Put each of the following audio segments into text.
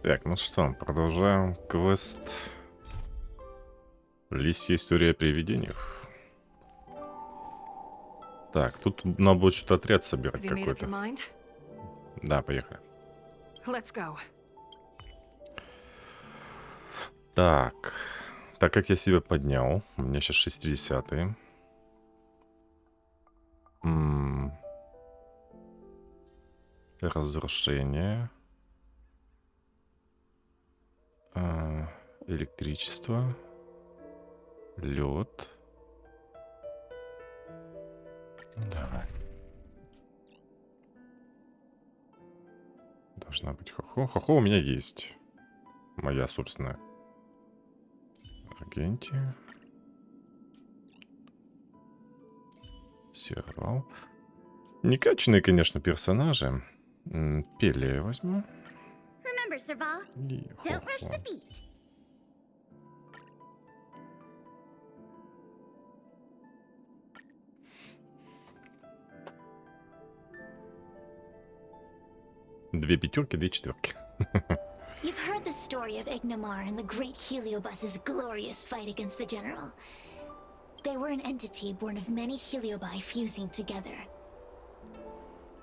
Так, ну что, продолжаем квест. Лисья, история о привидениях. Так, тут надо будет что-то отряд собирать какой-то. Да, поехали. Так, так как я себя поднял, у меня сейчас 60-е. Разрушение. Электричество. Лед. Давай. Должна быть хохо. Хохо у меня есть. Моя собственная. Агенти. Сервал. Некачанные, конечно, персонажи. Пеле я возьму. И хохо. Две пятерки, две четверки. You've heard the story of Ignomar and the great Heliobus's glorious fight against the General. They were an entity born of many Heliobi fusing together.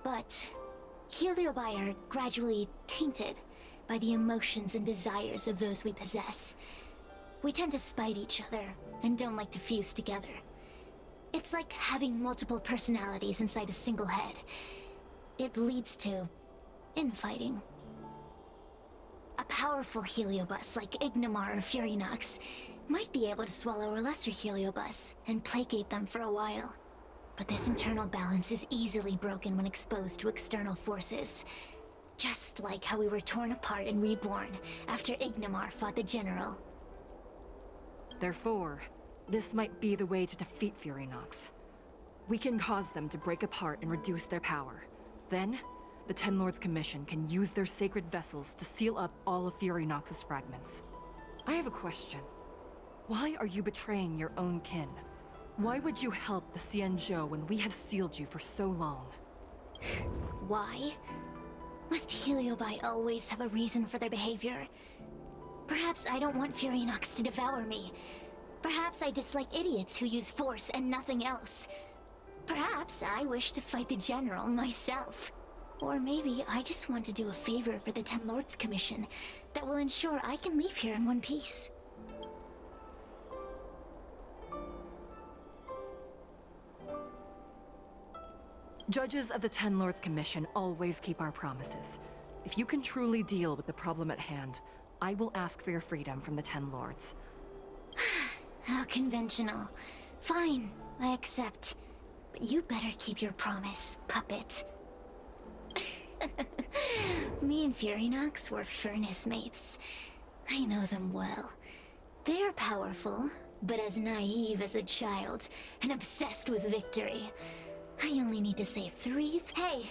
But Heliobi are gradually tainted by the emotions and desires of those we possess. We tend to spite each other and don't like to fuse together. It's like having multiple personalities inside a single head. It leads to infighting. A powerful Heliobus like Ignomar or Furinox might be able to swallow a lesser Heliobus and placate them for a while. But this internal balance is easily broken when exposed to external forces. Just like how we were torn apart and reborn after Ignomar fought the General. Therefore, this might be the way to defeat Furinox. We can cause them to break apart and reduce their power. Then, the Ten Lords Commission can use their sacred vessels to seal up all of Furinox's fragments. I have a question. Why are you betraying your own kin? Why would you help the Xianzhou when we have sealed you for so long? Why? Must Heliobi always have a reason for their behavior? Perhaps I don't want Furinox to devour me. Perhaps I dislike idiots who use force and nothing else. Perhaps I wish to fight the General myself. Or maybe I just want to do a favor for the Ten Lords Commission that will ensure I can leave here in one piece. Judges of the Ten Lords Commission always keep our promises. If you can truly deal with the problem at hand, I will ask for your freedom from the Ten Lords. How conventional. Fine, I accept. But you better keep your promise, puppet. Me and Furinox were furnace mates. I know them well. They're powerful, but as naive as a child, and obsessed with victory. I only need to say 3. Hey!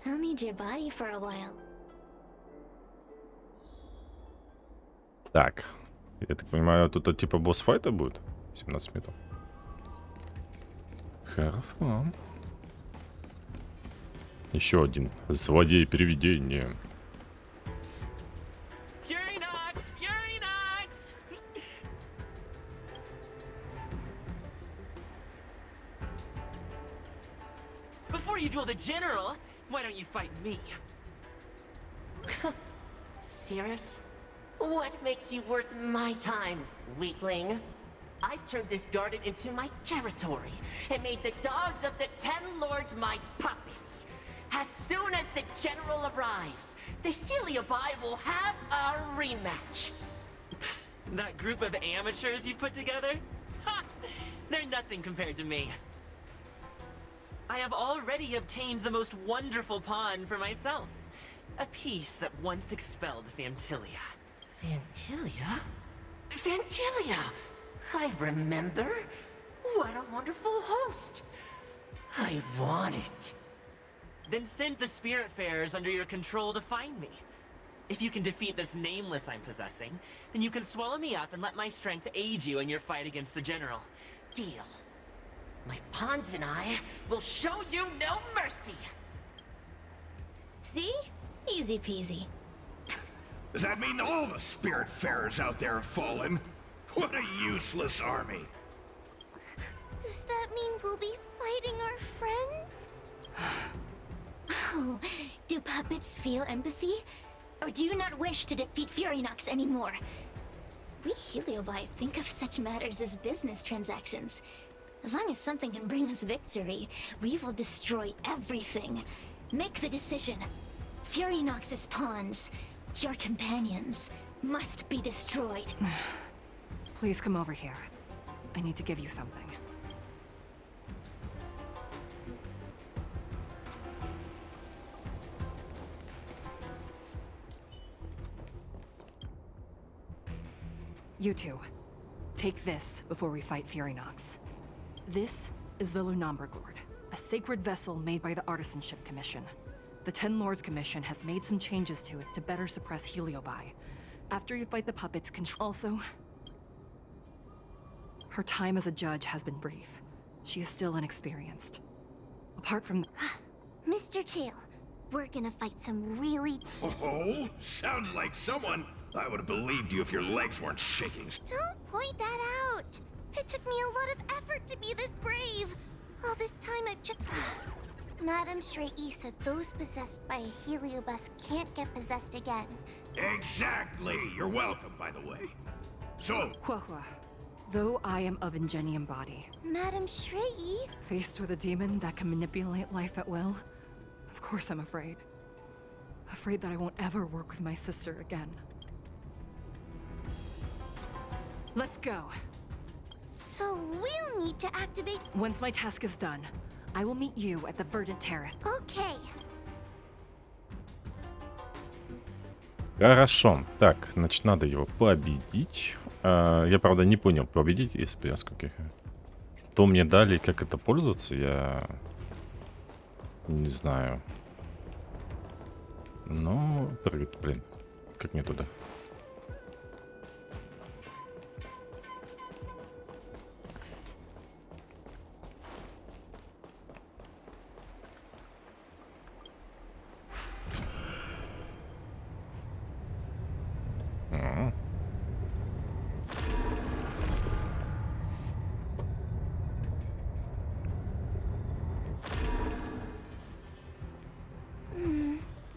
I'll need your body for a while. Так, я так понимаю, тут типа босс-файта будет? 17 минут. Хорошо. Еще один злодей-привидение. Furinox! Furinox! Before you duel the General, why don't you fight me? Serious? What makes you worth my time, weakling? I've turned this garden into my territory and made the dogs of the Ten Lords my puppets. As soon as the General arrives, the Heliobi will have a rematch. That group of amateurs you put together? Ha! They're nothing compared to me. I have already obtained the most wonderful pawn for myself. A piece that once expelled Fantilia. Fantilia? Fantilia! I remember. What a wonderful host. I want it. Then send the Spiritfarers under your control to find me. If you can defeat this nameless I'm possessing, then you can swallow me up and let my strength aid you in your fight against the General. Deal. My pawns and I will show you no mercy. See? Easy peasy. Does that mean all the spiritfarers out there have fallen? What a useless army. Does that mean we'll be fighting our friends? Oh, do puppets feel empathy? Or do you not wish to defeat Furynox anymore? We Heliobi think of such matters as business transactions. As long as something can bring us victory, we will destroy everything. Make the decision. Furynox's pawns, your companions, must be destroyed. Please come over here. I need to give you something. You two, take this before we fight Furynox. This is the Lunambra Gourd, a sacred vessel made by the Artisanship Commission. The Ten Lords Commission has made some changes to it to better suppress Heliobi. After you fight the puppets, also, her time as a judge has been brief. She is still inexperienced. Apart from... Mr. Chael, we're gonna fight some really... Oh, sounds like someone. I would have believed you if your legs weren't shaking. Don't point that out! It took me a lot of effort to be this brave. All this time I've just... Madame Shrei said those possessed by a heliobus can't get possessed again. Exactly! You're welcome, by the way. So, Huahua, though I am of Ingenium body, Madame Shrei? faced with a demon that can manipulate life at will, of course I'm afraid. Afraid that I won't ever work with my sister again. Let's go. So we'll need to activate... Once my task is done, I will meet you at the Verdant Terrace. Okay. Хорошо. Так, значит, надо его победить. Я, правда, не понял, победить из скольких. Что мне дали и как это пользоваться, я не знаю. Ну, блин, как мне туда?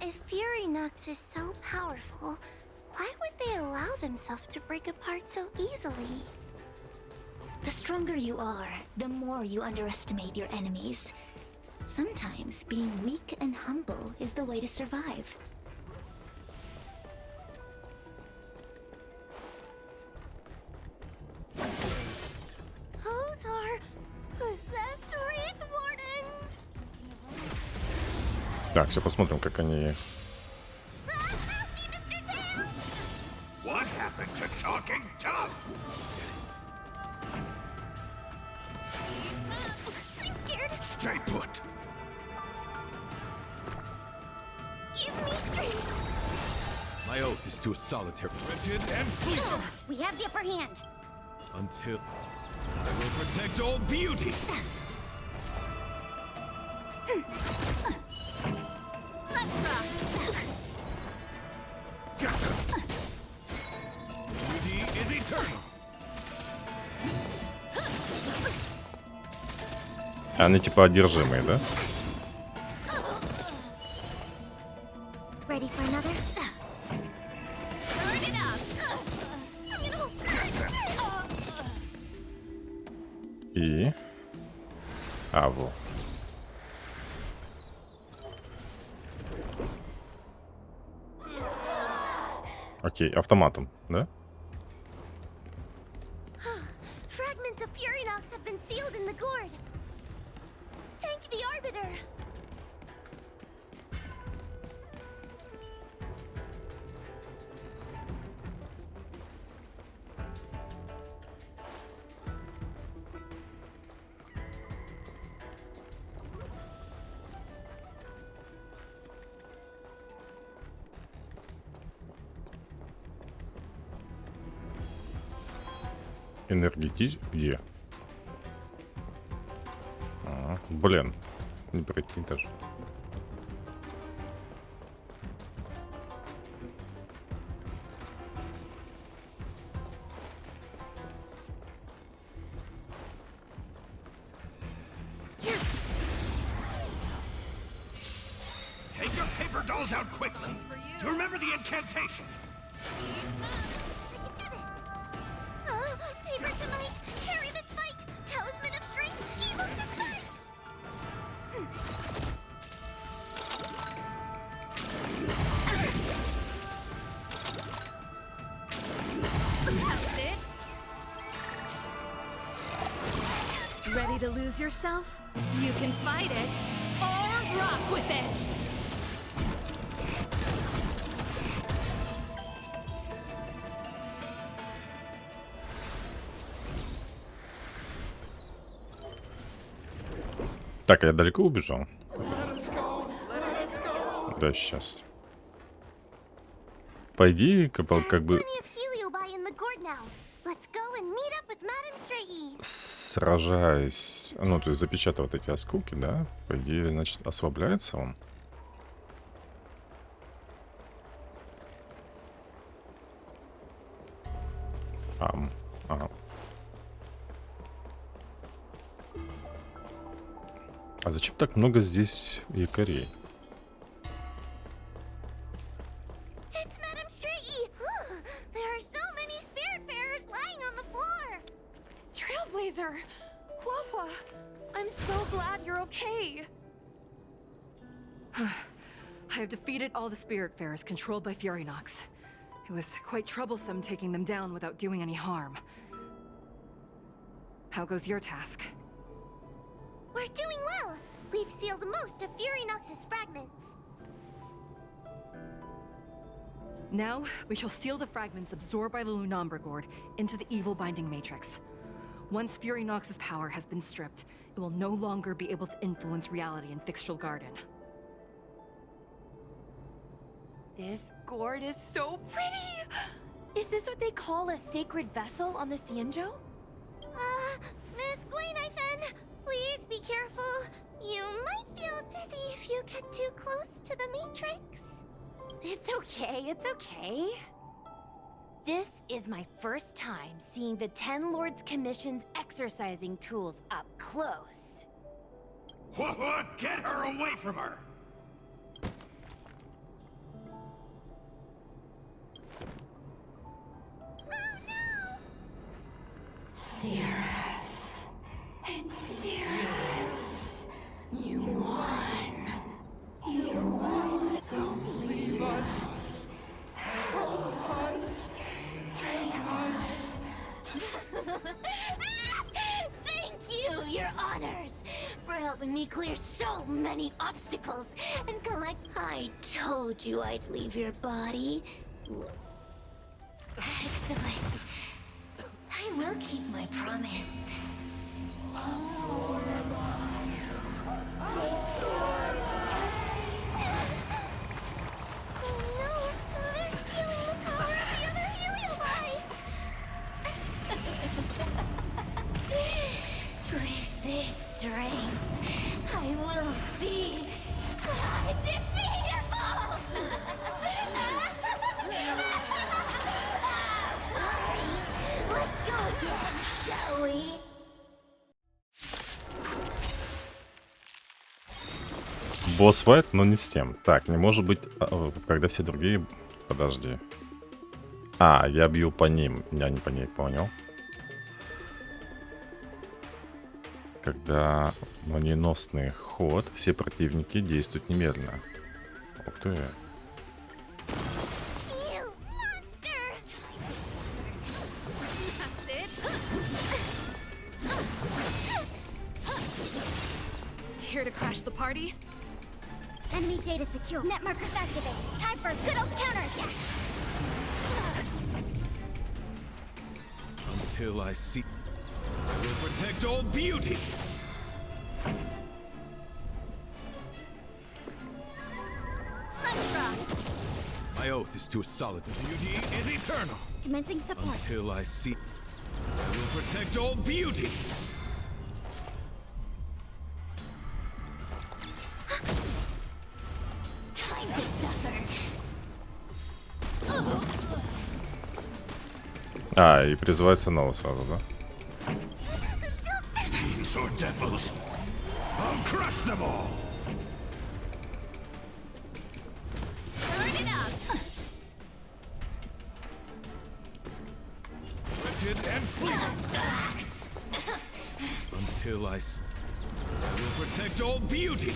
If Furynox is so powerful, why would they allow themselves to break apart so easily? The stronger you are, the more you underestimate your enemies. Sometimes being weak and humble is the way to survive. Those are possessed Wraith Wardens! Так, все посмотрим, как они... what happened to talking tough? I'm scared. Stay put. Give me strength. My oath is to a solitary, rigid and fleeting, We have the upper hand. until I will protect all beauty. Let's rock. Beauty is eternal. Они типа одержимые, да? Ready for another? Turn it up. I'm gonna hold. И... во. Окей, автоматом, да? Fragments of Furynox have been sealed in the gourd. Thank the Arbiter. Энергетич... Где? Блин. Не пройти даже. spells out quickly. Do you remember the incantation? Paper to might, carry this fight. Talisman of strength, evil to fight. Ready to lose yourself? You can fight it or rock with it. Так, я далеко убежал? Да, сейчас. По идее, как бы Plenty of heliobi in the gourd now. Let's go and meet up with Madame Shrey. сражаясь, ну, то есть запечатав вот эти осколки, да, по идее, значит, ослабляется он. Ага. А зачем так много здесь якорей? It's Madame Shrey. There are so many spiritfarers lying on the floor. Trailblazer! Wawa! I'm so glad you're okay! I have defeated all the Spiritfarers controlled by Furynox. It was quite troublesome taking them down without doing any harm. How goes your task? We're doing well. We've sealed most of Furynox's fragments. Now, we shall seal the fragments absorbed by the Lunombra Gourd into the evil binding matrix. Once Furynox's power has been stripped, it will no longer be able to influence reality in Fixtral Garden. This gourd is so pretty! Is this what they call a sacred vessel on the Xianzhou? Miss Guinaifen, please be careful. You might feel dizzy if you get too close to the Matrix. It's okay, it's okay. This is my first time seeing the Ten Lords Commission's exercising tools up close. What? Get her away from her! Serious. It's serious. You won. You won. Don't leave us. Help us. Take us. Thank you, your honors, for helping me clear so many obstacles and collect. I told you I'd leave your body. Excellent. I will keep my promise. Oh no, they're stealing the power of the other heliobi! With this strength, I will be undefeatable! Let's go again, shall we? Босс-файт, но не с тем. Так, не может быть, когда все другие... Подожди. А, я бью по ним. Я не по ней понял. Когда молниеносный ход, все противники действуют немедленно. Ух ты. You monster! That's it. Here to crash the party? Enemy data secure. Net markers activate. Time for a good old counterattack. Until I see... I will protect all beauty! Let's rock. My oath is to a solid... Beauty is eternal! Commencing support. Until I see... I will protect all beauty! Time to suffer. А, и призывается новый сразу, да? These are devils. I'll crush them all! Wretched and fleeting. Until I will protect all beauty.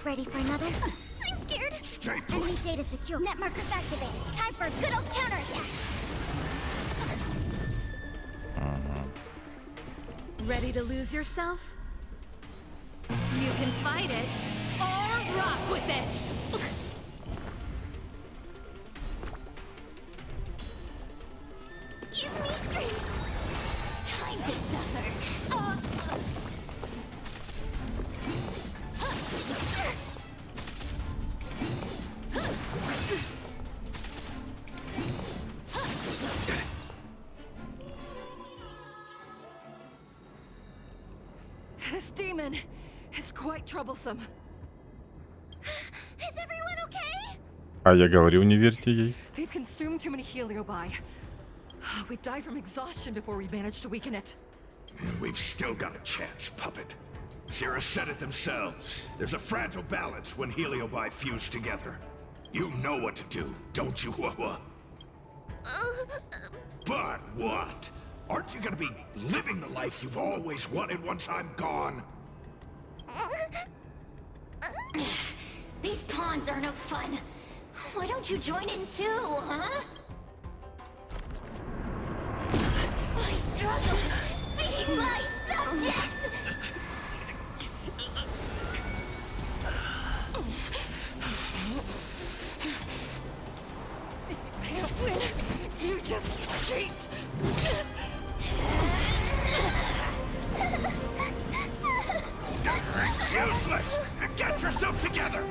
Ready for another? I'm scared. Stay Enemy put. data secure. Net markers activated. Time for a good old counterattack. Ready to lose yourself? You can fight it or rock with it. Give me strength. Time to suffer. This demon is quite troublesome. Is everyone okay? А я говорил, не верьте ей. They've consumed too many heliobi. We'd die from exhaustion before we manage to weaken it. And we've still got a chance, puppet. Sierra said it themselves. There's a fragile balance when heliobi fuse together. You know what to do, don't you, Wawa? But what? Aren't you gonna be living the life you've always wanted once I'm gone? These pawns are no fun. Why don't you join in too, huh? I struggle. Be my subject! If you can't win, you just cheat. Useless! Get yourself together!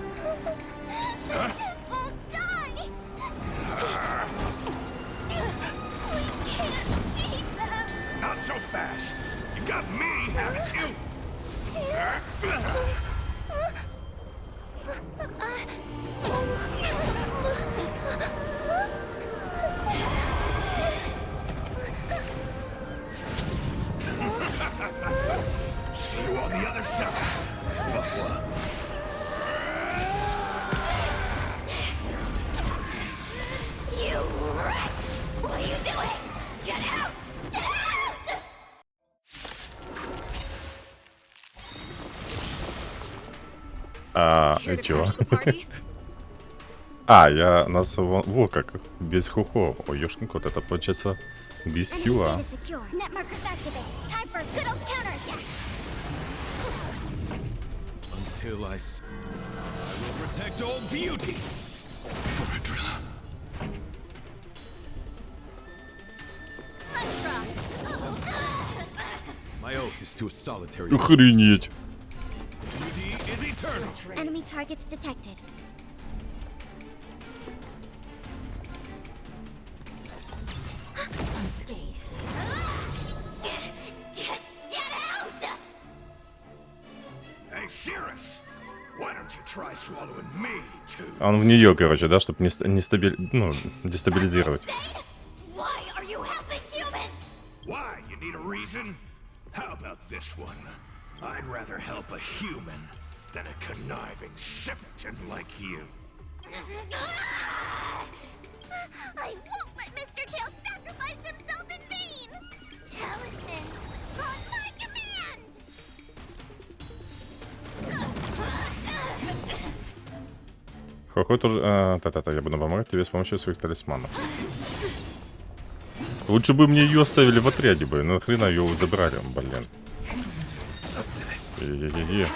I just won't die. We can't beat them. Not so fast! You've got me, haven't you? See you on the other side. Wawa. You wretch! What are you doing? Get out! Get out! И чё? Я нас во как, без хухо. Ой, ёшкин кот, это получается без Enemy хила. data secure. Net markers activated. Time for a good old counterattack. Until I will protect all beauty. Let's rock. My oath is to a solitary. Охренеть. Beauty is eternal. Enemy targets detected. Unscathed. Get out! Hey, Cirrus! Why don't you try swallowing me, too? Он в нее, короче, да, чтобы не дестабилизировать. Why are you helping humans? Why? You need a reason? How about this one? I'd rather help a human than a conniving simpleton like you. I won't let Mr. Tail sacrifice himself in vain! Talismans, on my command! Хохой тоже... Та-та-та, я буду помогать тебе с помощью своих талисманов. Лучше бы мне ее оставили в отряде бы. Нахрена ее забрали, блин. Е-е-е-е.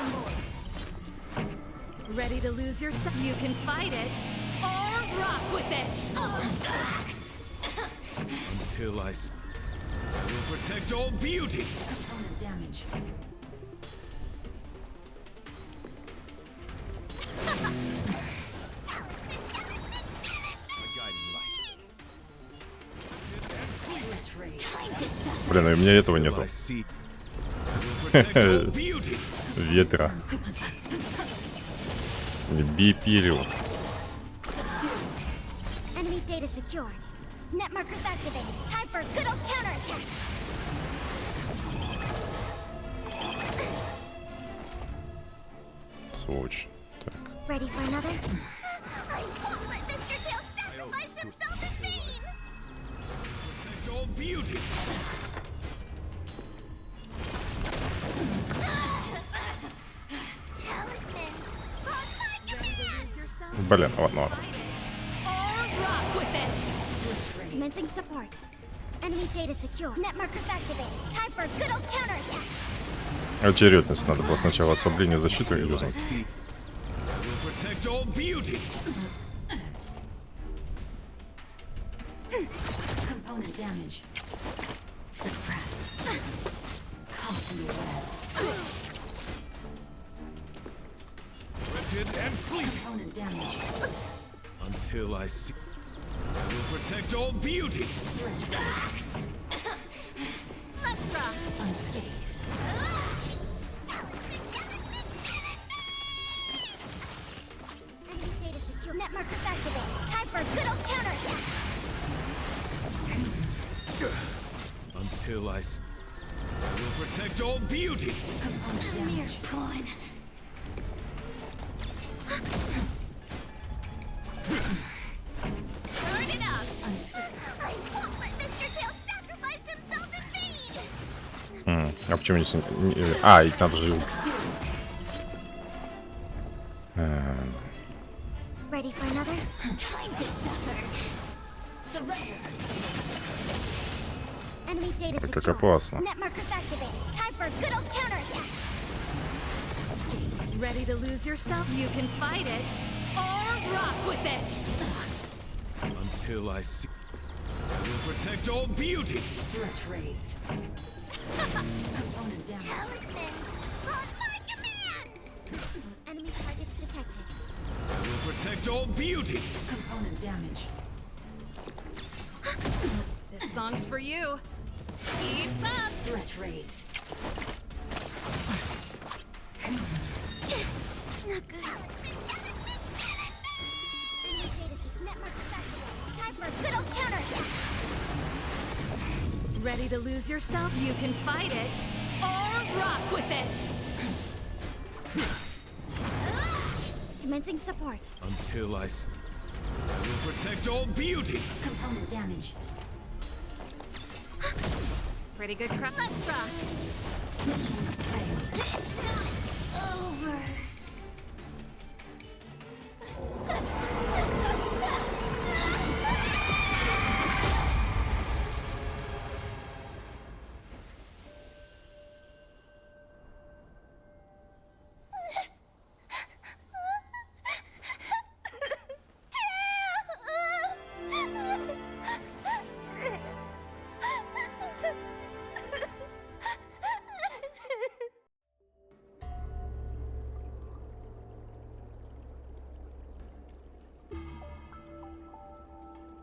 Ready to lose yourself? You can fight it or rock with it. Until I will protect all beauty. Damage. A guiding light. Time to suffer. Блин, у меня этого нету. I see. I will protect all beauty. Ветра. Бипилю. Enemy data secured. Net markers activated. Time for a good old counterattack. Сволочь. Так. Ready for another? I won't let Mr. Tail sacrifice himself in vain! beauty. Блин, ладно, ладно. Commencing support. Enemy data secure. Net markers activated. Time for a good old counterattack. Очередность надо было сначала ослабление защиты и вызвать. Will protect all beauty. Component damage. Suppress. Caution the web. Rigid and fleeting. Component damage. Until I see. Will protect all beauty. Let's rock. Unscathed. Enemy data secure. Net markers activated. Time for a good old counterattack. Until I see. Will protect all beauty. Component Mere damage. pawn. Turn it up. I won't let Mr. Tail sacrifice himself in vain. А почему не... А, их надо же... Ready for another? Time to suffer. Surrender. Enemy data Это как secure. опасно. Net markers activated. Time for a good old counterattack. Ready to lose yourself? You can fight it or rock with it. Until I see. Will protect all beauty. Threat raised. Component damage. Talisman, on my command! Enemy targets detected. Will protect all beauty. Component damage. This song's for you. Keep up. Threat raised. Not good. Enemy data secure. Net markers activated. Time for a good old counterattack. Ready to lose yourself? You can fight it or rock with it. Commencing support. Until I see. Will protect all beauty. Component damage. Pretty good crop. Let's rock. Mission failed. It's not over.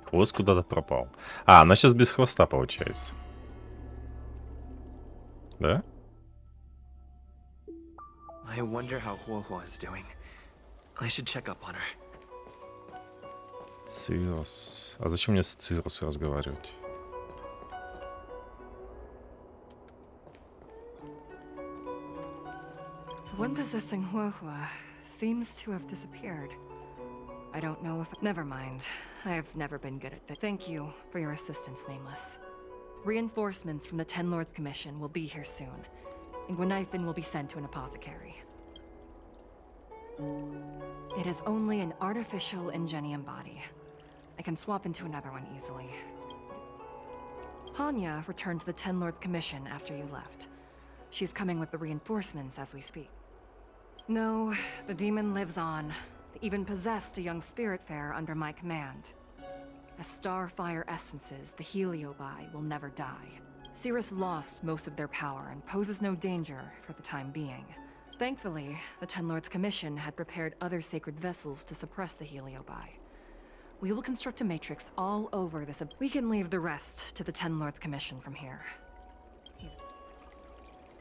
Хвост куда-то пропал. А, она сейчас без хвоста получается. Да? I wonder how Huohuo is doing. I should check up on her. Цирус. А зачем мне с Цирусом разговаривать? The one possessing Huohua seems to have disappeared. I don't know if... Never mind. I've never been good at it. Thank you for your assistance, Nameless. Reinforcements from the Ten Lords Commission will be here soon, and Gwenifin will be sent to an apothecary. It is only an artificial Ingenium body. I can swap into another one easily. Hanya returned to the Ten Lords Commission after you left. She's coming with the reinforcements as we speak. No, the demon lives on. They even possessed a young spiritfarer under my command. As starfire essences, the Heliobi will never die. Cirrus lost most of their power and poses no danger for the time being. Thankfully, the Ten Lords Commission had prepared other sacred vessels to suppress the Heliobi. We will construct a matrix all over this. We can leave the rest to the Ten Lords Commission from here.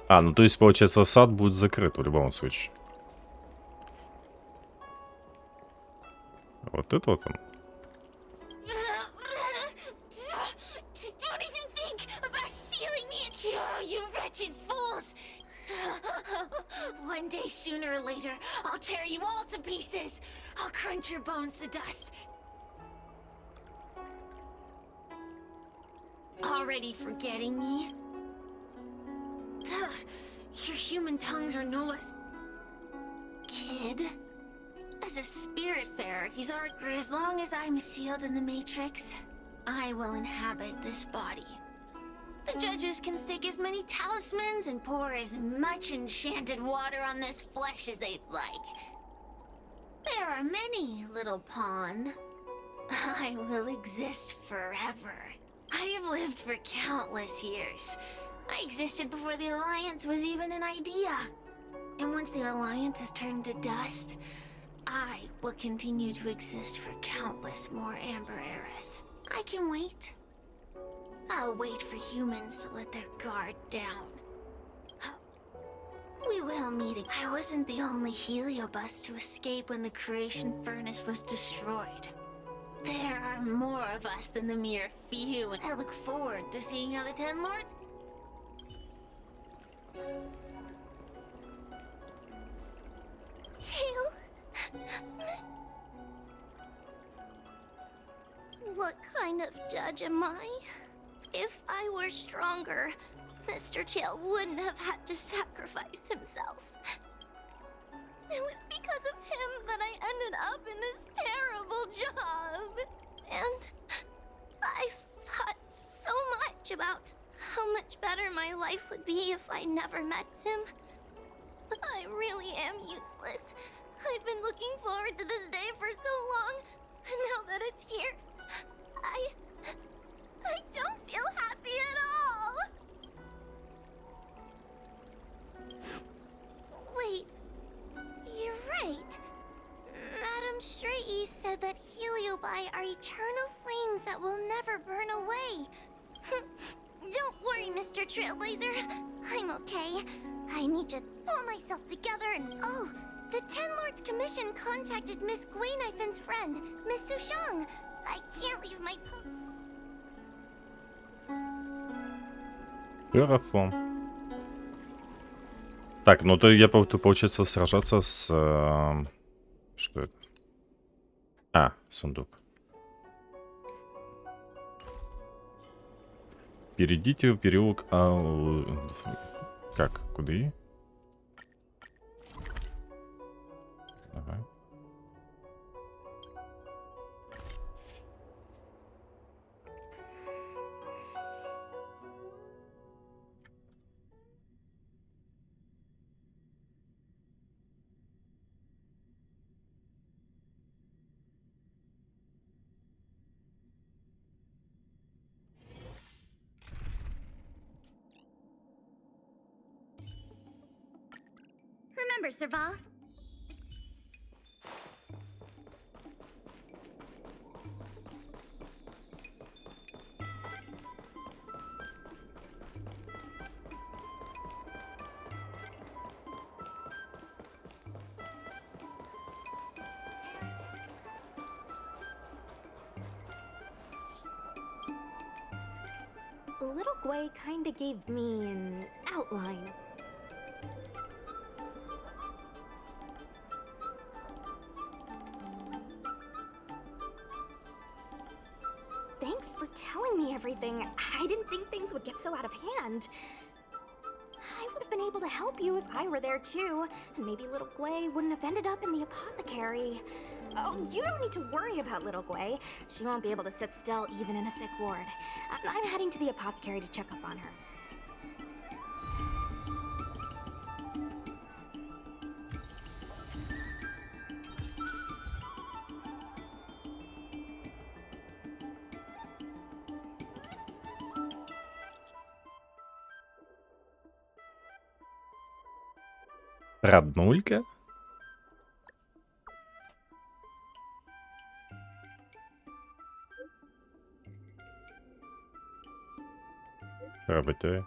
А, ну то есть, получается, сад будет закрыт в любом случае. Вот это вот он. Don't even think about sealing me in here, you wretched fools! One day, sooner or later, I'll tear you all to pieces. I'll crunch your bones to dust. Already forgetting me? Ugh, your human tongues are no less... Kid? As a spiritfarer, he's already... For as long as I'm sealed in the Matrix, I will inhabit this body. The judges can stake as many talismans and pour as much enchanted water on this flesh as they'd like. There are many, little pawn. I will exist forever. I have lived for countless years. I existed before the Alliance was even an idea. And once the Alliance is turned to dust, I will continue to exist for countless more Amber eras. I can wait. I'll wait for humans to let their guard down. We will meet again. I wasn't the only heliobus to escape when the creation furnace was destroyed. There are more of us than the mere few, and I look forward to seeing how the Ten Lords... Tail? What kind of judge am I? If I were stronger, Mr. Tail wouldn't have had to sacrifice himself. It was because of him that I ended up in this terrible job. And I've thought so much about how much better my life would be if I never met him. I really am useless. I've been looking forward to this day for so long, and now that it's here, I don't feel happy at all. Wait, you're right. Madame Shrey said that heliobi are eternal flames that will never burn away. Don't worry, Mr. Trailblazer. I'm okay. I need to pull myself together and... Oh, the Ten Lords Commission contacted Miss Guinaifin's friend, Miss Sushang. I can't leave my... Хорошо. Так, ну то я буду, получается, сражаться с... что это? А, сундук. Перейдите в переулок... Как? Куда? Ага. Remember, Serval? Little Gwei kinda gave me an outline. Thanks for telling me everything. I didn't think things would get so out of hand. I would have been able to help you if I were there too, and maybe Little Gwei wouldn't have ended up in the apothecary. Oh, you don't need to worry about Little Gwei. She won't be able to sit still even in a sick ward. I'm heading to the apothecary to check up on her. Роднулька? Работаю.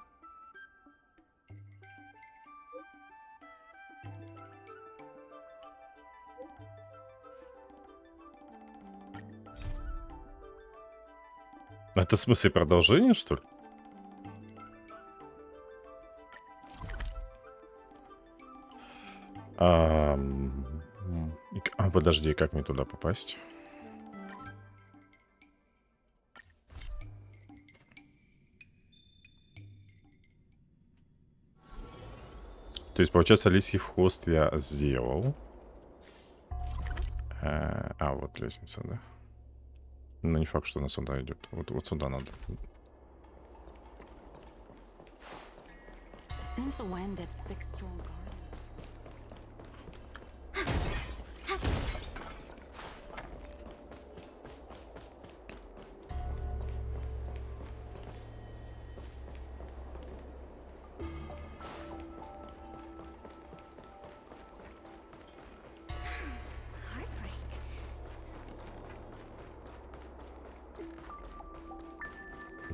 Это в смысле продолжение, что ли? Подожди, как мне туда попасть? То есть, получается, лисий хвост я сделал. Вот лестница, да? Ну, не факт, что она сюда идет. Вот сюда надо. Since when did fixed rule guard?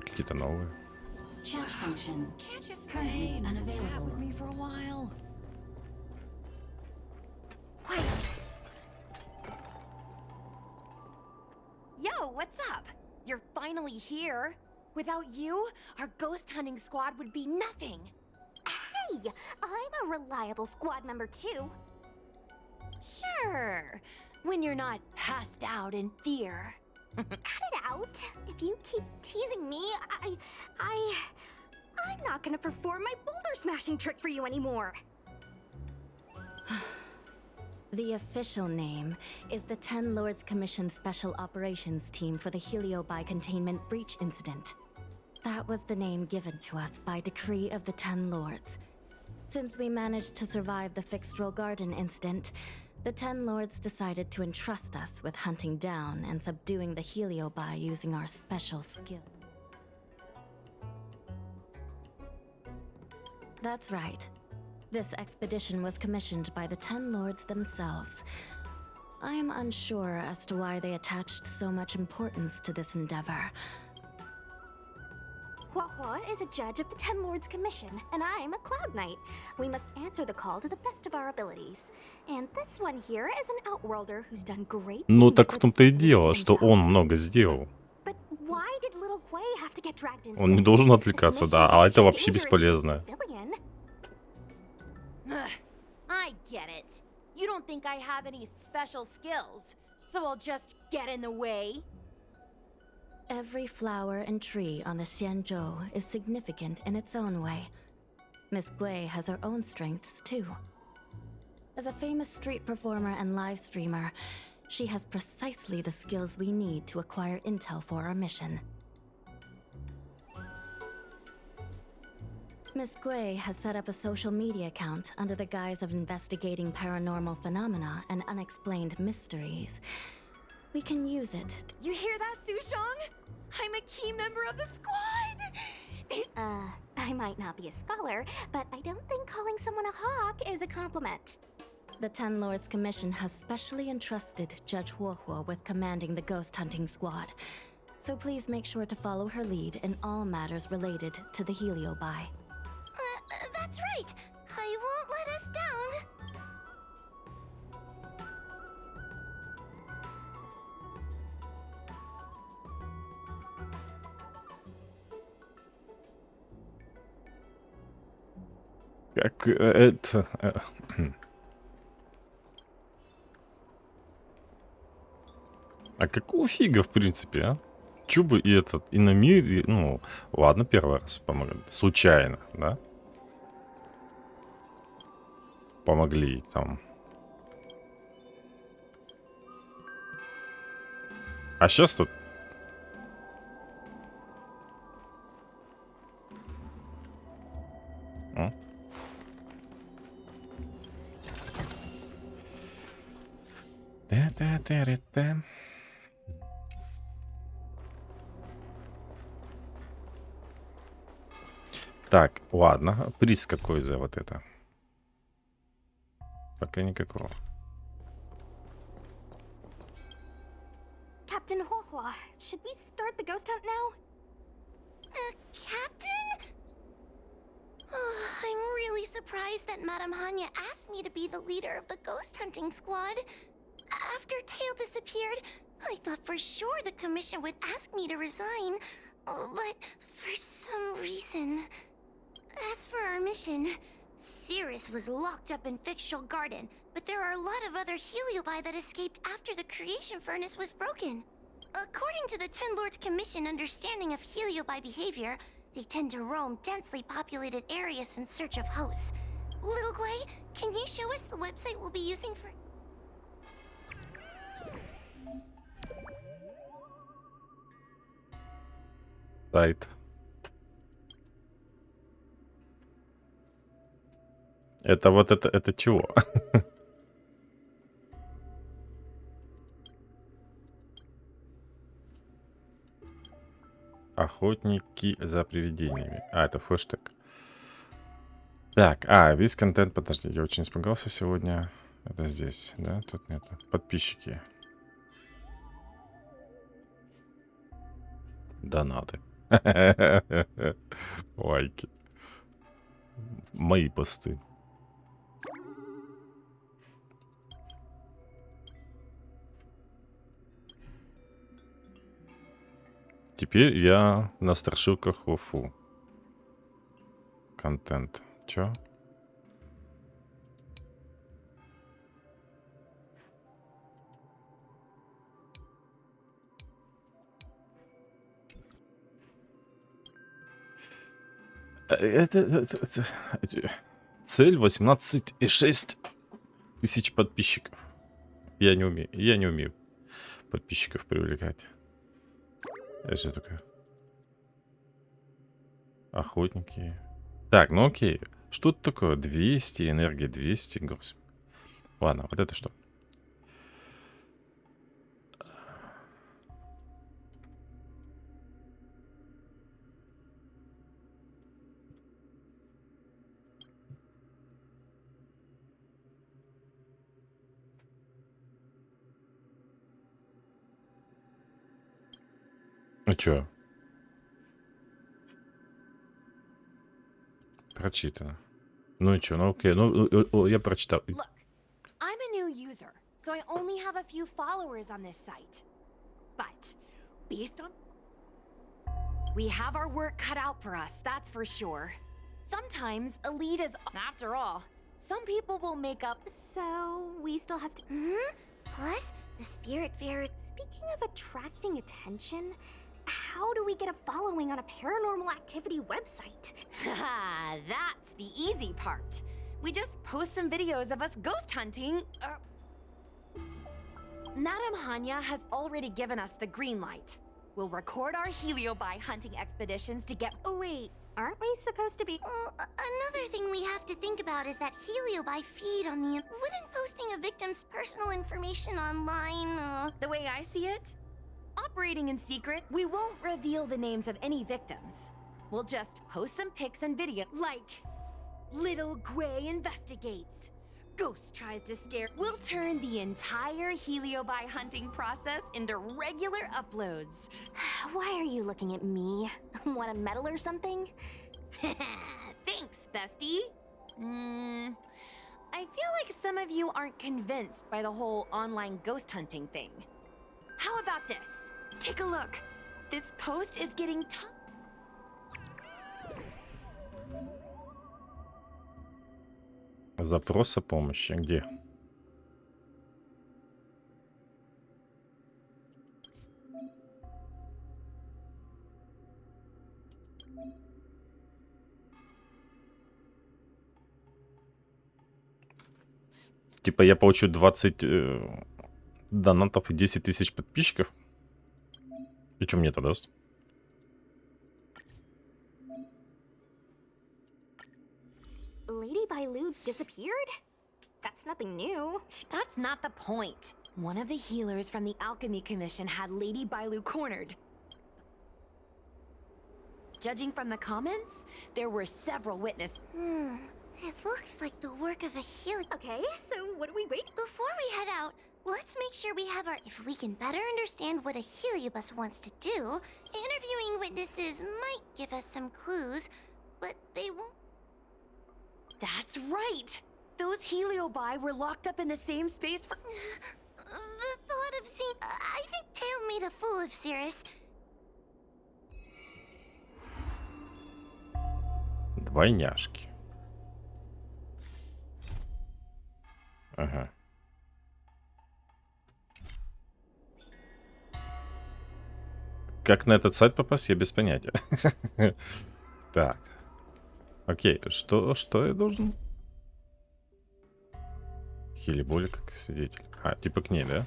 Какие-то новые. Chat function. Can't you stay Currently and chat unavailable. with me for a while? Quiet. Yo, what's up? You're finally here. Without you, our ghost hunting squad would be nothing. Hey, I'm a reliable squad member too. Sure, when you're not passed out in fear. Cut it out. If you keep teasing me, I'm not gonna perform my boulder smashing trick for you anymore. The official name is the Ten Lords Commission Special Operations Team for the Heliobi Containment Breach Incident. That was the name given to us by decree of the Ten Lords. Since we managed to survive the Fixed Roll Garden incident, the Ten Lords decided to entrust us with hunting down and subduing the Heliobi using our special skill. That's right. This expedition was commissioned by the Ten Lords themselves. I am unsure as to why they attached so much importance to this endeavor. Hua is a judge of the Ten Lords Commission, and I'm a Cloud Knight. We must answer the call to the best of our abilities. And this one here is an outworlder who's done great Ну things так for в the том-то и space дело, что window. он много сделал. But why did little Guay have to get dragged into Он не this? должен This отвлекаться, mission да, is а это too вообще dangerous for a бесполезно. civilian. I get it. You don't think I have any special skills, so I'll just get in the way? Every flower and tree on the Xianzhou is significant in its own way. Miss Gui has her own strengths too. As a famous street performer and live streamer, she has precisely the skills we need to acquire intel for our mission. Miss Gui has set up a social media account under the guise of investigating paranormal phenomena and unexplained mysteries. We can use it. You hear that, Sushong? I'm a key member of the squad! I might not be a scholar, but I don't think calling someone a hawk is a compliment. The Ten Lords Commission has specially entrusted Judge Huohuo with commanding the ghost hunting squad. So please make sure to follow her lead in all matters related to the Heliobi. That's right. I won't let us down. Как это... А какого фига, в принципе, а? Чё бы и этот, и на мире... Ну, ладно, первый раз помогли. Случайно, да? Помогли там. А сейчас тут... О. Та-та-та-ра-та. Так, ладно. Приз какой за вот это? Пока никакого. Captain Huohua, should we start the ghost hunt now? Captain? Oh, I'm really surprised that Madame Hanya asked me to be the leader of the ghost hunting squad. After Tail disappeared, I thought for sure the commission would ask me to resign. But for some reason... As for our mission, Cirrus was locked up in Fixtural Garden, but there are a lot of other Heliobi that escaped after the creation furnace was broken. According to the Ten Lords Commission understanding of Heliobi behavior, they tend to roam densely populated areas in search of hosts. Little Gwei, can you show us the website we'll be using for... Сайт. Это вот это чего? Охотники за привидениями. А, это хэштег. Так, весь контент, подожди, я очень испугался сегодня. Это здесь, да? Тут нету. Подписчики. Донаты. Лайки. Мои посты. Теперь я на страшилках ОФУ. Контент. Чё? Цель 18,6 тысяч подписчиков. Я не умею подписчиков привлекать. Это что такое? Охотники. Так, ну окей. Что это такое? 200, энергия 200. Господи. Ладно, вот это что? А чё? Прочитано. Ну и чё? Ну окей. Ну, я прочитал. Look, I'm a new user, so I only have a few followers on this site. But based on... We have our work cut out for us, that's for sure. Sometimes elite is... After all, some people will make up... So, we still have to... Plus, the spirit fairy... Speaking of attracting attention, how do we get a following on a paranormal activity website? Haha, that's the easy part. We just post some videos of us ghost hunting. Madame Hanya has already given us the green light. We'll record our Heliobi hunting expeditions to get... Oh wait, aren't we supposed to be... Another thing we have to think about is that Heliobi feed on the... Wouldn't posting a victim's personal information online, The way I see it, operating in secret, we won't reveal the names of any victims. We'll just post some pics and video, like Little Gwei investigates. Ghost tries to scare. We'll turn the entire Heliobi hunting process into regular uploads. Why are you looking at me? Want a medal or something? Thanks, bestie. I feel like some of you aren't convinced by the whole online ghost hunting thing. How about this? Take a look. This post is getting Запрос о помощи. Где? Типа я получу 20 донатов и 10 тысяч подписчиков? И что мне это даст? Lady Bailu disappeared? That's nothing new. That's not the point. One of the healers from the Alchemy Commission had Lady Bailu cornered. Judging from the comments, there were several witnesses. It looks like the work of a healer. Okay, so what are we waiting? Before we head out, let's make sure we have our... If we can better understand what a heliobus wants to do, interviewing witnesses might give us some clues, but they won't... That's right! Those heliobi were locked up in the same space for... The thought of seeing... I think Tail made a fool of Cirrus. Двойняшки. Ага. Как на этот сайт попасть, я без понятия. Так. Окей, что я должен? Хили боли как свидетель. А, типа к ней, да?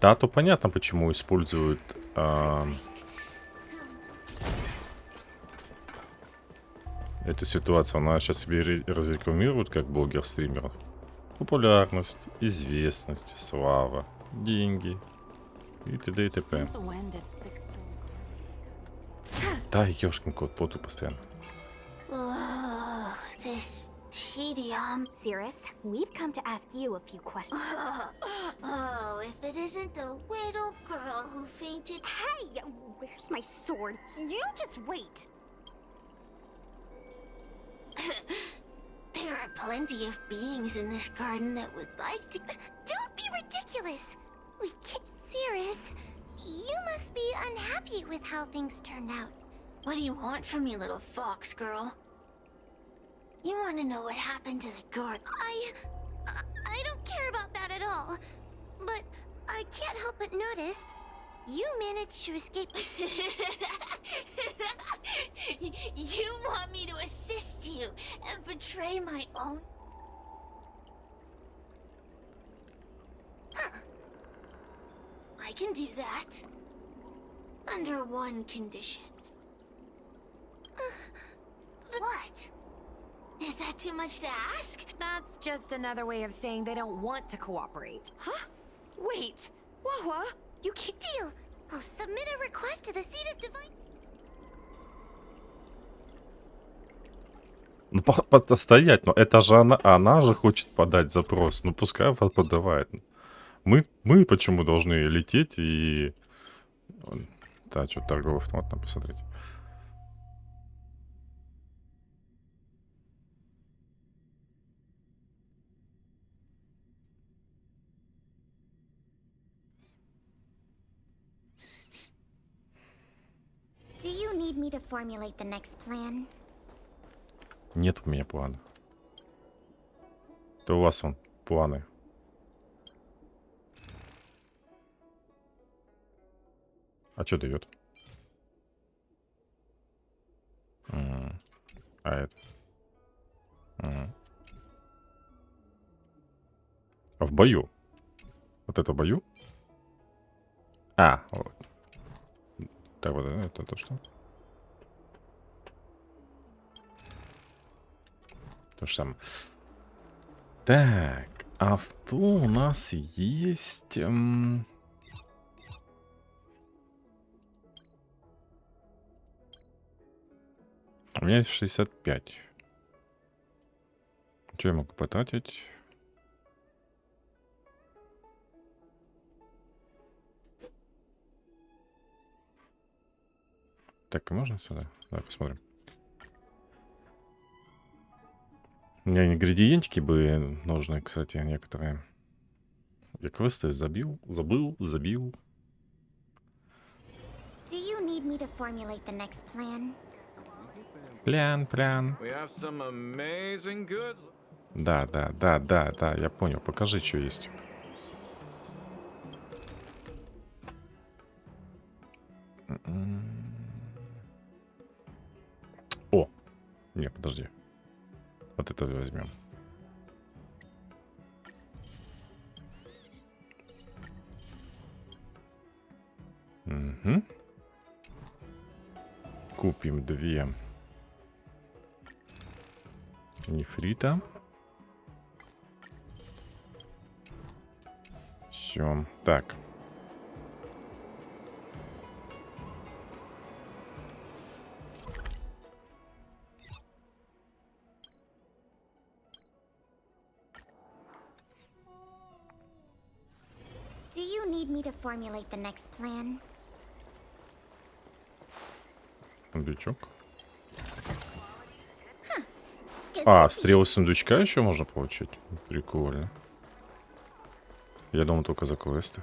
Да, то понятно, почему используют эту ситуацию. Она сейчас себе разрекламирует как блогер-стример. Популярность, известность, слава, деньги и т.д. и т.п. Да, ёшкин кот, поту постоянно. This tedium. Cirrus, we've come to ask you a few questions. Oh, if it isn't the little girl who fainted. Hey, where's my sword? You just wait. There are plenty of beings in this garden that would like to. Don't be ridiculous! We can't. Cirrus, you must be unhappy with how things turned out. What do you want from me, little fox girl? You want to know what happened to the guard? I don't care about that at all. But I can't help but notice you managed to escape. You want me to assist you and betray my own? Huh. I can do that. Under one condition. What? Is that too much to ask? That's just another way of saying they don't want to cooperate. Huh? Wait, Wawa, you can't. Deal. I'll submit a request to the seat of divine. Ну, постоять, но это же она же хочет подать запрос. Ну, пускай подавает. Мы почему должны лететь и... Да, что торговый автомат надо посмотреть. Do you need me to formulate the next plan? Нет у меня плана. Это у вас вон планы. А что дает? А это? А в бою? Вот это в бою? А, вот. Так вот, это то что? То же самое. Так, авто у нас есть... У меня есть 65. Что я могу потратить? Так, можно сюда? Давай посмотрим. У меня ингредиентики бы нужны, кстати, некоторые. Я квесты забил. Do you need me to formulate the next plan? Плян. We have some amazing goods. Да, я понял. Покажи, что есть. О! Не, подожди. Вот это возьмем. Угу. Купим 2 нефрита. Все. Так. Do you need me to formulate the next plan? Сундучок. А, стрелы сундучка еще можно получить? Прикольно. Я думал только за квесты.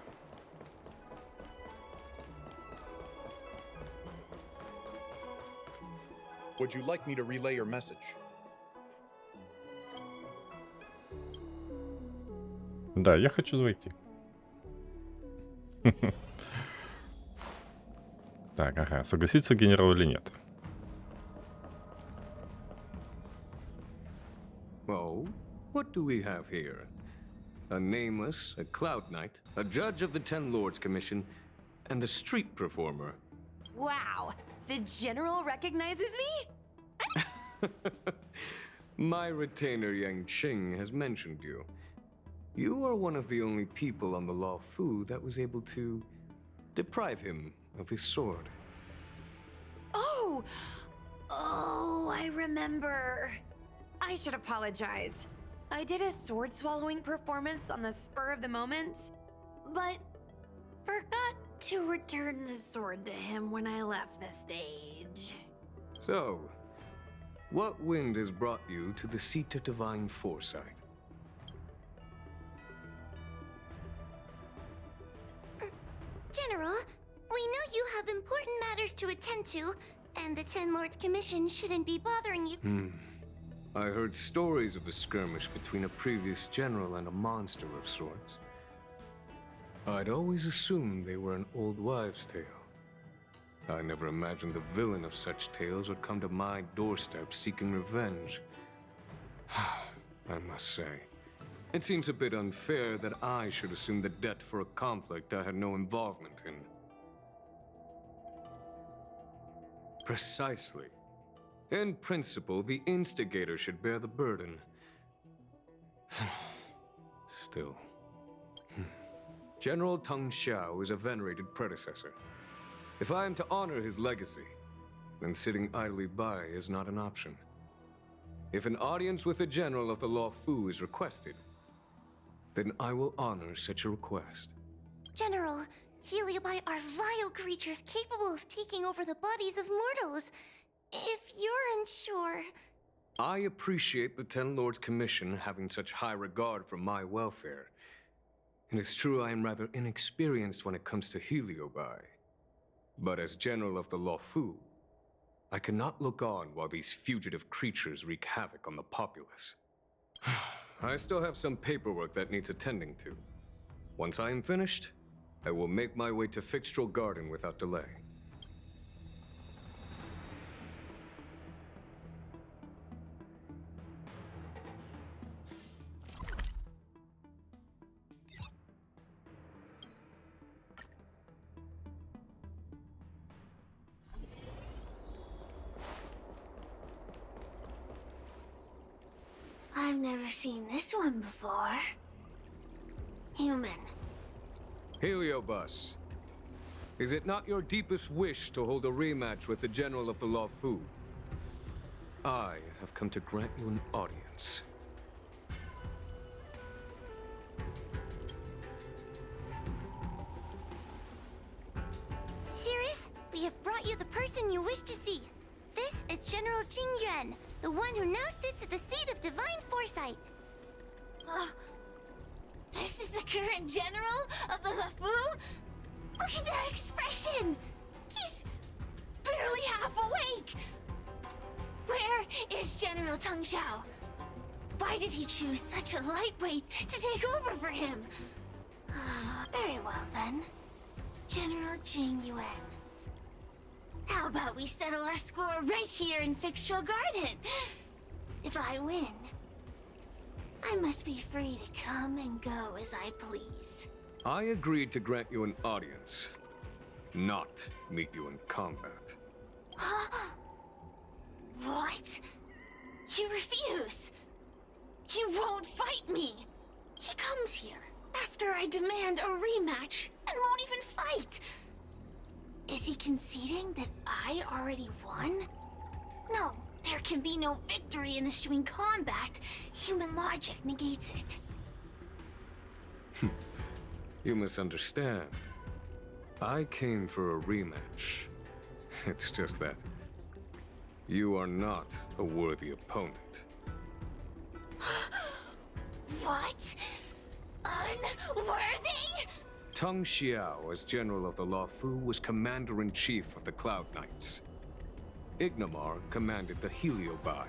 Would you like me to relay your message? Да, я хочу зайти. Так, ага, согласится генерал или нет? Oh, what do we have here? A nameless, a cloud knight, a judge of the Ten Lords Commission, and a street performer. Wow, the General recognizes me? My retainer Yang Qing has mentioned you. You are one of the only people on the Law Fu that was able to deprive him of his sword. Oh! Oh, I remember. I should apologize. I did a sword-swallowing performance on the spur of the moment, but forgot to return the sword to him when I left the stage. So, what wind has brought you to the seat of divine foresight? General, we know you have important matters to attend to, and the Ten Lords Commission shouldn't be bothering you. I heard stories of a skirmish between a previous general and a monster of sorts. I'd always assumed they were an old wives' tale. I never imagined the villain of such tales would come to my doorstep seeking revenge. I must say, it seems a bit unfair that I should assume the debt for a conflict I had no involvement in. Precisely. In principle, the instigator should bear the burden. Still. General Teng Xiao is a venerated predecessor. If I am to honor his legacy, then sitting idly by is not an option. If an audience with a general of the Law Fu is requested, then I will honor such a request. General, Heliobi are vile creatures capable of taking over the bodies of mortals. If you're unsure... I appreciate the Ten Lords Commission having such high regard for my welfare. It is true I am rather inexperienced when it comes to Heliobi. But as General of the Law Fu, I cannot look on while these fugitive creatures wreak havoc on the populace. I still have some paperwork that needs attending to. Once I am finished, I will make my way to Fixtral Garden without delay. I've never seen this one before. Human. Heliobus, is it not your deepest wish to hold a rematch with the General of the Law Fu? I have come to grant you an audience. Sirius, we have brought you the person you wish to see. This is General Jing Yuan, the one who now sits at the seat of divine foresight. This is the current general of the LeFou? Look at that expression! He's barely half awake! Where is General Teng Xiao? Why did he choose such a lightweight to take over for him? Very well then. General Jing Yuan. How about we settle our score right here in Fixtral Garden? If I win, I must be free to come and go as I please. I agreed to grant you an audience, not meet you in combat. What? You refuse? You won't fight me! He comes here after I demand a rematch and won't even fight! Is he conceding that I already won? No, there can be no victory in eschewing combat. Human logic negates it. You misunderstand. I came for a rematch. It's just that you are not a worthy opponent. What? Unworthy? Teng Xiao, as General of the Law Fu, was Commander-in-Chief of the Cloud Knights. Ignomar commanded the Heliobi.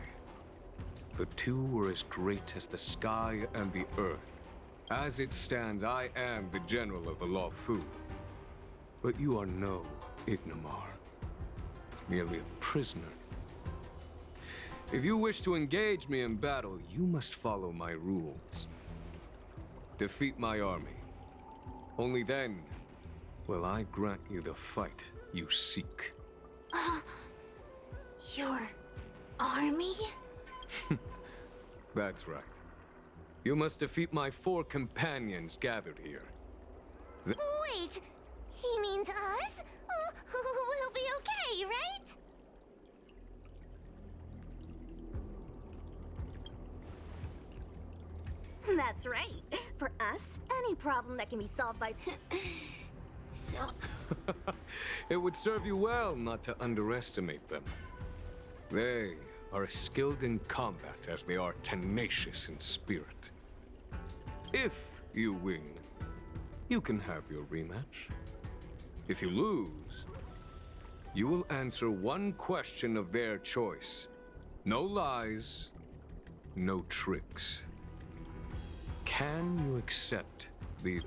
The two were as great as the sky and the earth. As it stands, I am the General of the Law Fu. But you are no Ignomar. merely a prisoner. If you wish to engage me in battle, you must follow my rules. Defeat my army. Only then will I grant you the fight you seek. Your army? That's right. You must defeat my 4 companions gathered here. Wait, he means us? We'll be okay, right? That's right. For us, any problem that can be solved by... So... It would serve you well not to underestimate them. They are as skilled in combat as they are tenacious in spirit. If you win, you can have your rematch. If you lose, you will answer one question of their choice. No lies, no tricks. Can you accept these?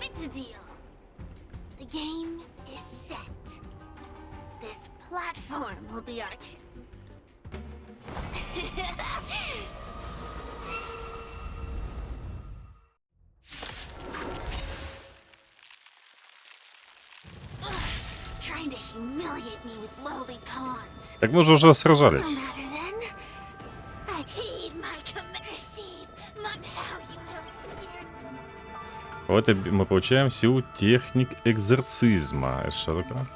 It's a deal. The game is set. This platform will be our Trying to humiliate me with lowly pawns. Так мы же уже сражались. No matter then. I heed my command. Receive my how you will experience. Вот и мы получаем силу техник экзорцизма. Это что такое?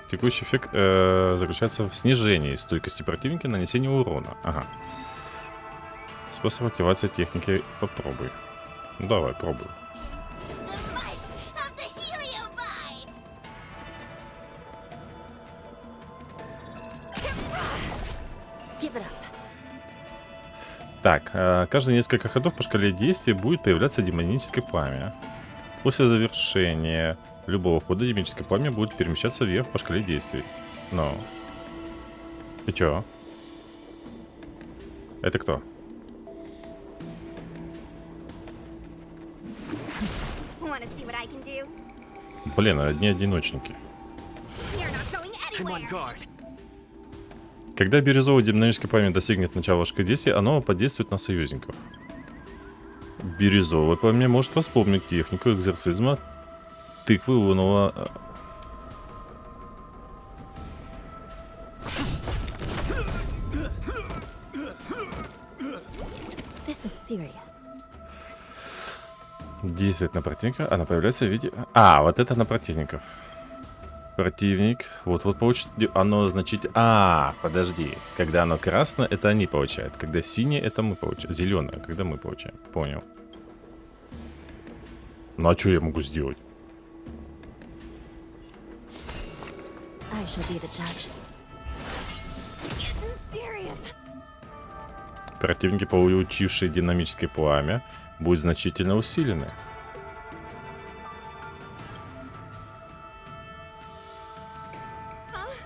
Текущий эффект заключается в снижении стойкости противника и нанесении урона. Ага. Способ активации техники попробуй. Ну, давай, пробуй. Так, каждые несколько ходов по шкале действий будет появляться демоническое пламя. После завершения любого хода демоническое пламя будет перемещаться вверх по шкале действий. Но. И чё? Это кто? Блин, одни одиночники. Когда бирюзовое динамическое пламя достигнет начала шкалы действия, оно подействует на союзников. Бирюзовое пламя может вспомнить технику экзорцизма тыквы лунного... Действует на противника, она появляется в виде... А, вот это на противников. Противник. Вот получит... Оно значит... А, подожди. Когда оно красное, это они получают. Когда синее, это мы получаем. Зеленое, когда мы получаем. Понял. Ну а что я могу сделать? Противники, получившие динамическое пламя, будут значительно усилены.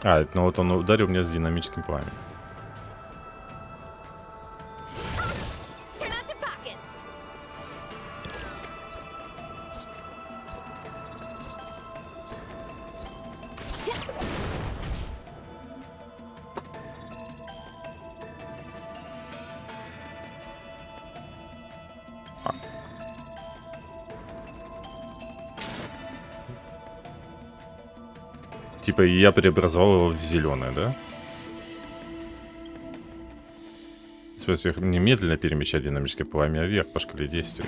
А, ну вот он ударил меня с динамическим пламенем. Типа я преобразовал его в зеленое, да? Если немедленно перемещать динамическое пламя вверх по шкале действий.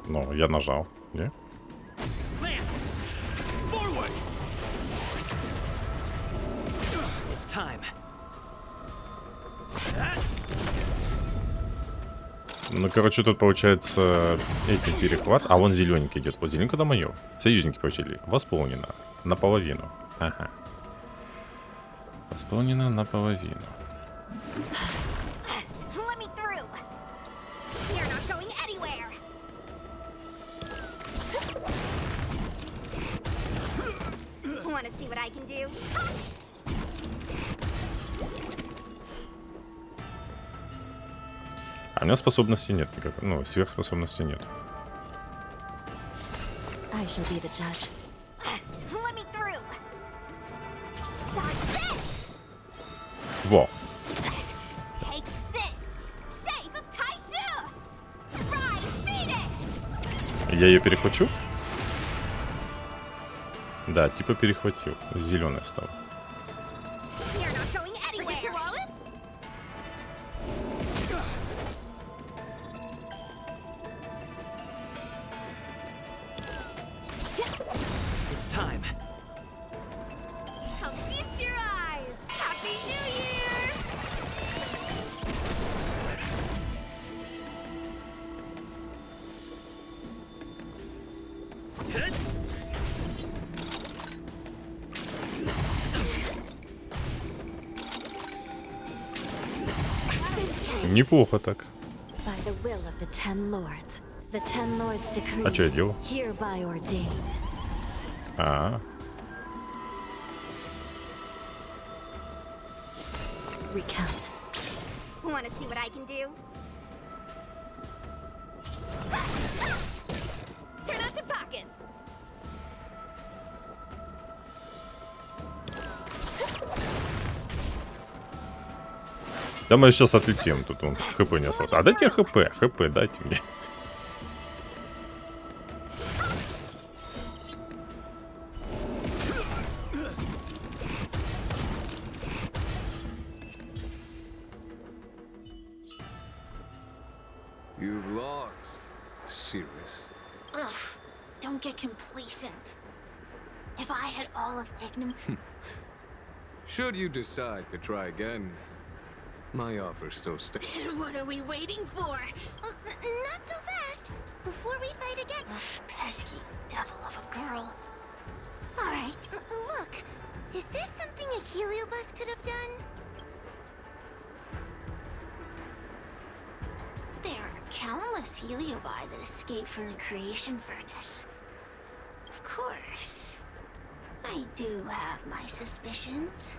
Ну, я нажал, не? Ну, короче, тут получается этим перехват. А вон зелененький идет. Вот зелененький, да, мое. Союзники получили. Восполнено. Наполовину. Ага. Восполнено наполовину. У него способностей нет никакой. Ну, сверхспособностей нет. I shall be the judge. Let me through. Dodge this. Во. Take this. Shape of Taishu. Rise, Venus. Я ее перехвачу? Да, типа перехватил. Зеленый стал. You're not going anywhere. Your wallet? It's time. Come feast your eyes. Happy New Year. Неплохо так. By the will of the Ten Lords, the Ten Lords decree. А что я делал? Hereby ordain. А, Recount. Want to see what I can do? Turn out your pockets. да мы сейчас отлетим. Тут он хп не осталось. А дайте хп, дайте мне. You've lost, Sirius. Ugh, don't get complacent. If I had all of Ignum... Should you decide to try again, my offer still stands. What are we waiting for? Not so fast. Before we fight again. Ugh, pesky devil of a girl. All right. Look, is this something a heliobus could have done? There are countless heliobi that escape from the creation furnace. Of course, I do have my suspicions.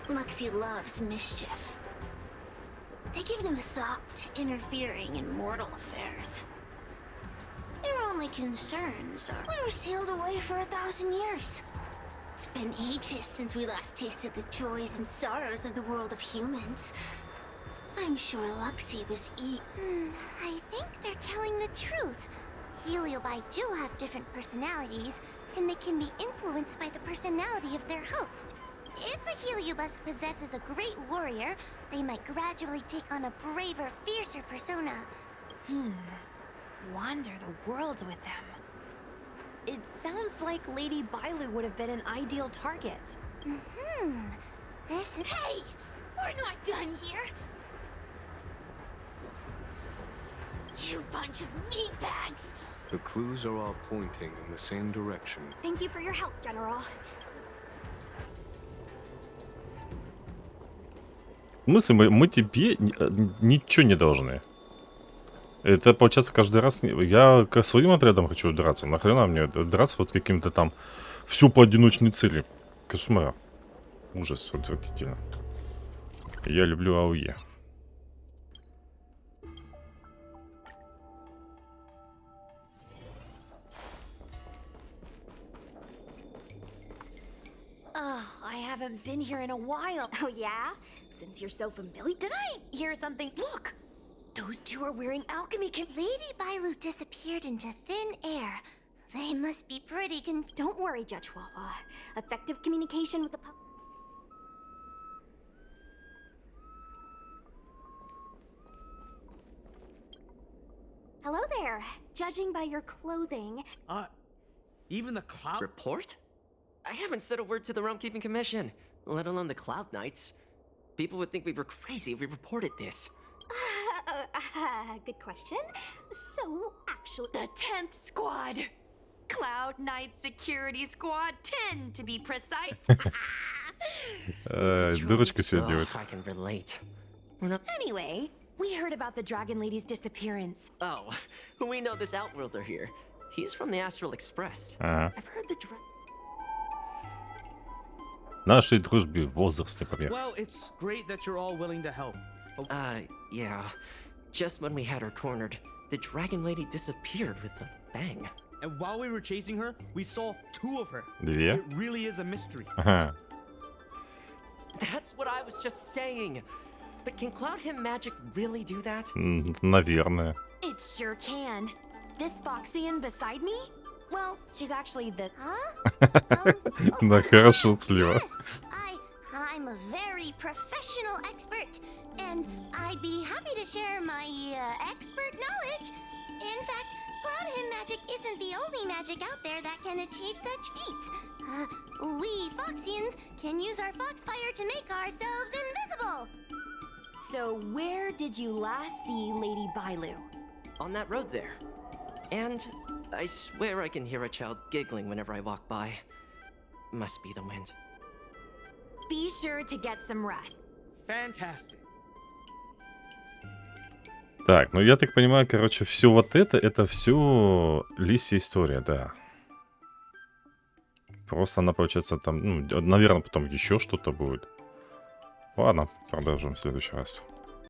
Luxie loves mischief. They give no thought to interfering in mortal affairs. Their only concerns are we were sealed away for 1,000 years. It's been ages since we last tasted the joys and sorrows of the world of humans. I'm sure Luxie was I think they're telling the truth. Heliobi do have different personalities, and they can be influenced by the personality of their host. If a heliobus possesses a great warrior, they might gradually take on a braver, fiercer persona. Wander the world with them. It sounds like Lady Bailu would have been an ideal target. This is... Hey! We're not done here! You bunch of meatbags! The clues are all pointing in the same direction. Thank you for your help, General. В смысле, мы тебе ничего не должны. Это получается каждый раз... Я к своим отрядам хочу драться. Нахрена мне драться вот каким-то там... Все по одиночной цели. Кошмар. Ужас, отвратительно. Я люблю АОЕ. I haven't been here in a while. Oh, yeah? Since you're so familiar... Did I hear something? Look! Those two are wearing alchemy Lady Bailu disappeared into thin air. They must be pretty Don't worry, Judge Wafa. Effective communication with the Hello there. Judging by your clothing... Even the Cloud Report? I haven't said a word to the Realm Keeping Commission, let alone the Cloud Knights. People would think we were crazy if we reported this. Good question. So, actually... The 10th Squad! Cloud Knight Security Squad 10, to be precise. Дурочку себе делает. I can relate. Anyway, we heard about the Dragon Lady's disappearance. Oh, we know this Outworlder here. He's from the Astral Express. Ага. I've heard the нашей дружбе в возрасте, например. Well, it's great that you're all willing to help. Yeah. Just when we had her cornered, the dragon lady disappeared with a bang. And while we were chasing her, we saw 2 of her. Две? It really is a mystery. Ага. That's what I was just saying. But can Cloud Him magic really do that? Наверное. It sure can. This Foxian beside me? Well, she's actually the... Да, хорошо, слива. I'm a very professional expert, and I'd be happy to share my expert knowledge. In fact, Cloud Him magic isn't the only magic out there that can achieve such feats. We Foxians can use our Foxfire to make ourselves invisible. So where did you last see Lady Bailu? On that road there. And I swear I can hear a child giggling whenever I walk by. Must be the wind. Be sure to get some rest. Fantastic. Так, ну я так понимаю, короче, все вот это все Лисья история, да. Просто она, получается, там, ну, наверное, потом еще что-то будет. Ладно, продолжим в следующий раз.